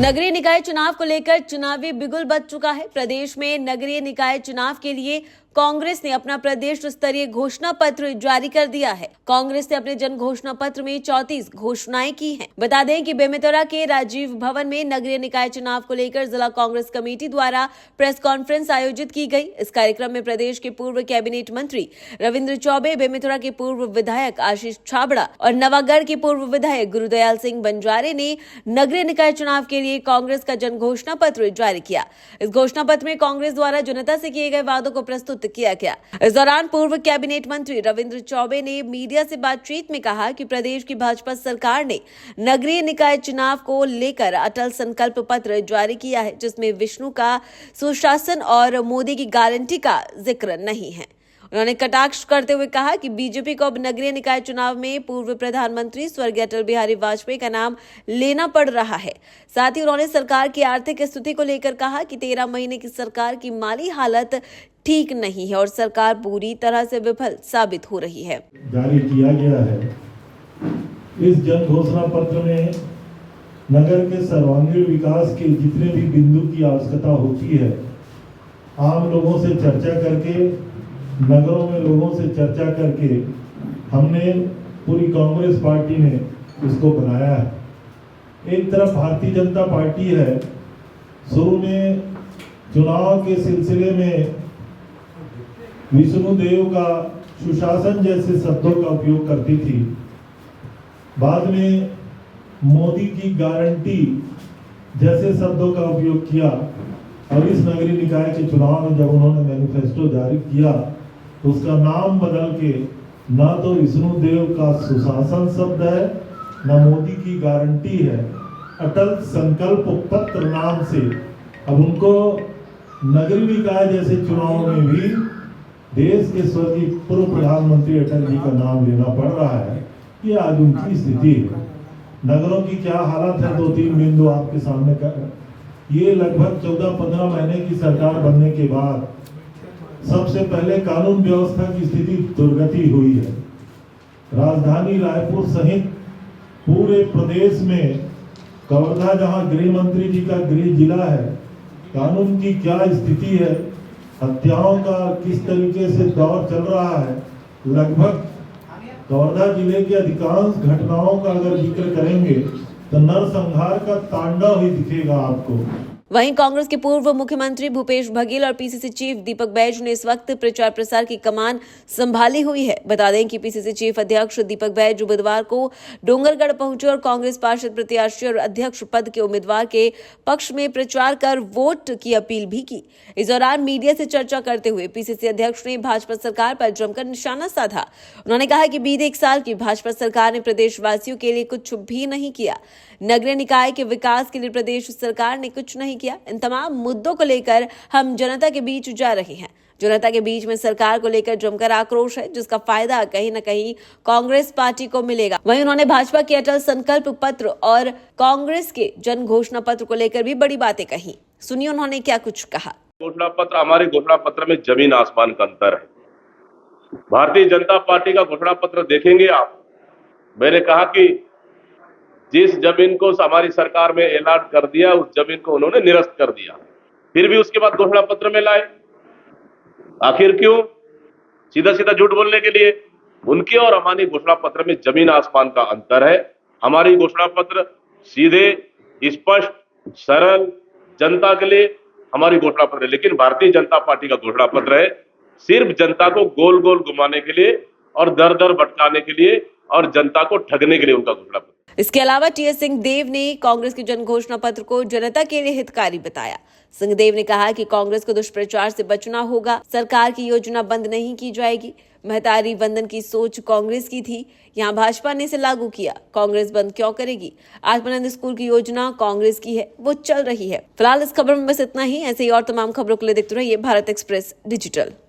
नगरीय निकाय चुनाव को लेकर चुनावी बिगुल बज चुका है। प्रदेश में नगरीय निकाय चुनाव के लिए कांग्रेस ने अपना प्रदेश स्तरीय घोषणा पत्र जारी कर दिया है। कांग्रेस ने अपने जन घोषणा पत्र में 34 घोषणाएं की हैं। बता दें कि बेमेतरा के राजीव भवन में नगरीय निकाय चुनाव को लेकर जिला कांग्रेस कमेटी द्वारा प्रेस कॉन्फ्रेंस आयोजित की गई। इस कार्यक्रम में प्रदेश के पूर्व कैबिनेट मंत्री रविंद्र चौबे, बेमेतरा के पूर्व विधायक आशीष छाबड़ा और नवागढ़ के पूर्व विधायक गुरुदयाल सिंह बंजारे ने नगरीय निकाय चुनाव के लिए कांग्रेस का जन घोषणा पत्र जारी किया। इस घोषणा पत्र में कांग्रेस द्वारा जनता से किए गए वादों को प्रस्तुत किया गया। इस दौरान पूर्व कैबिनेट मंत्री रविंद्र चौबे ने मीडिया से बातचीत में कहा कि प्रदेश की भाजपा सरकार ने नगरीय निकाय चुनाव को लेकर अटल संकल्प पत्र जारी किया है, जिसमें विष्णु का सुशासन और मोदी की गारंटी का जिक्र नहीं है। उन्होंने कटाक्ष करते हुए कहा कि बीजेपी को अब नगरीय निकाय चुनाव में पूर्व प्रधानमंत्री स्वर्गीय अटल बिहारी वाजपेयी का नाम लेना पड़ रहा है। साथ ही उन्होंने सरकार की आर्थिक स्थिति को लेकर कहा कि 13 महीने की सरकार की माली हालत ठीक नहीं है और सरकार पूरी तरह से विफल साबित हो रही है। जारी किया गया है। इस जन घोषणा पत्र में नगर के सर्वांगीण विकास के जितने भी बिंदु की आवश्यकता होती है, आम लोगों से चर्चा करके, नगरों में लोगों से चर्चा करके हमने पूरी कांग्रेस पार्टी ने इसको बनाया है। एक तरफ भारतीय जनता पार्टी है, शुरू में चुनाव के सिलसिले में विष्णु देव का सुशासन जैसे शब्दों का उपयोग करती थी। बाद में मोदी की गारंटी जैसे शब्दों का उपयोग किया और इस नगरीय निकाय के चुनाव में जब उन्होंने मैनिफेस्टो जारी किया तो उसका नाम बदल के ना तो विष्णु देव का सुशासन शब्द है, ना मोदी की गारंटी है, अटल संकल्प पत्र नाम से अब उनको नगरीय निकाय जैसे चुनाव में भी देश के स्वर्गीय पूर्व प्रधानमंत्री अटल जी का नाम लेना पड़ रहा है। ये आज उनकी स्थिति है। नगरों की क्या हालत है, 2-3 बिंदु आपके सामने कर। ये लगभग 14-15 महीने की सरकार बनने के बाद सबसे पहले कानून व्यवस्था की स्थिति दुर्गति हुई है। राजधानी रायपुर सहित पूरे प्रदेश में कवर्धा, जहां गृह मंत्री जी का गृह जिला है, कानून की क्या स्थिति है, हत्याओं का किस तरीके से दौर चल रहा है। लगभग कवर्धा जिले के अधिकांश घटनाओं का अगर जिक्र करेंगे तो नरसंहार का तांडव ही दिखेगा आपको। वहीं कांग्रेस के पूर्व मुख्यमंत्री भूपेश बघेल और पीसीसी चीफ दीपक बैज ने इस वक्त प्रचार प्रसार की कमान संभाली हुई है। बता दें कि पीसीसी चीफ अध्यक्ष दीपक बैज बुधवार को डोंगरगढ़ पहुंचे और कांग्रेस पार्षद प्रत्याशी और अध्यक्ष पद के उम्मीदवार के पक्ष में प्रचार कर वोट की अपील भी की। इस दौरान मीडिया से चर्चा करते हुए पीसीसी अध्यक्ष ने भाजपा सरकार पर जमकर निशाना साधा। उन्होंने कहा कि बीते 1 साल की भाजपा सरकार ने प्रदेशवासियों के लिए कुछ भी नहीं किया। नगरीय निकाय के विकास के लिए प्रदेश सरकार ने कुछ नहीं किया। इन तमाम मुद्दों को लेकर हम जनता के बीच जा रहे हैं। जनता के बीच में सरकार को लेकर जमकर आक्रोश है, जिसका फायदा कहीं न कहीं कांग्रेस पार्टी को मिलेगा। वहीं उन्होंने भाजपा के अटल संकल्प पत्र और कांग्रेस के जन घोषणा पत्र को लेकर भी बड़ी बातें कही। सुनिए उन्होंने क्या कुछ कहा। घोषणा पत्र, हमारे घोषणा पत्र में जमीन आसमान का अंतर है। भारतीय जनता पार्टी का घोषणा पत्र देखेंगे आप, मैंने कहा कि जिस जमीन को हमारी सरकार में ऐलान कर दिया, उस जमीन को उन्होंने निरस्त कर दिया, फिर भी उसके बाद घोषणा पत्र में लाए। आखिर क्यों? सीधा सीधा झूठ बोलने के लिए। उनके और हमारी घोषणा पत्र में जमीन आसमान का अंतर है। हमारी घोषणा पत्र सीधे, स्पष्ट, सरल, जनता के लिए हमारी घोषणा पत्र है, लेकिन भारतीय जनता पार्टी का घोषणा पत्र है सिर्फ जनता को गोल गोल घुमाने के लिए और दर दर भटकाने के लिए और जनता को ठगने के लिए उनका घोषणा पत्र। इसके अलावा टीएस सिंहदेव ने कांग्रेस के जन घोषणा पत्र को जनता के लिए हितकारी बताया। सिंहदेव ने कहा कि कांग्रेस को दुष्प्रचार से बचना होगा। सरकार की योजना बंद नहीं की जाएगी। महतारी वंदन की सोच कांग्रेस की थी, यहाँ भाजपा ने इसे लागू किया। कांग्रेस बंद क्यों करेगी? आत्मानंद स्कूल की योजना कांग्रेस की है, वो चल रही है। फिलहाल इस खबर में बस इतना ही। ऐसे ही और तमाम खबरों के लिए देखते रहिए भारत एक्सप्रेस डिजिटल।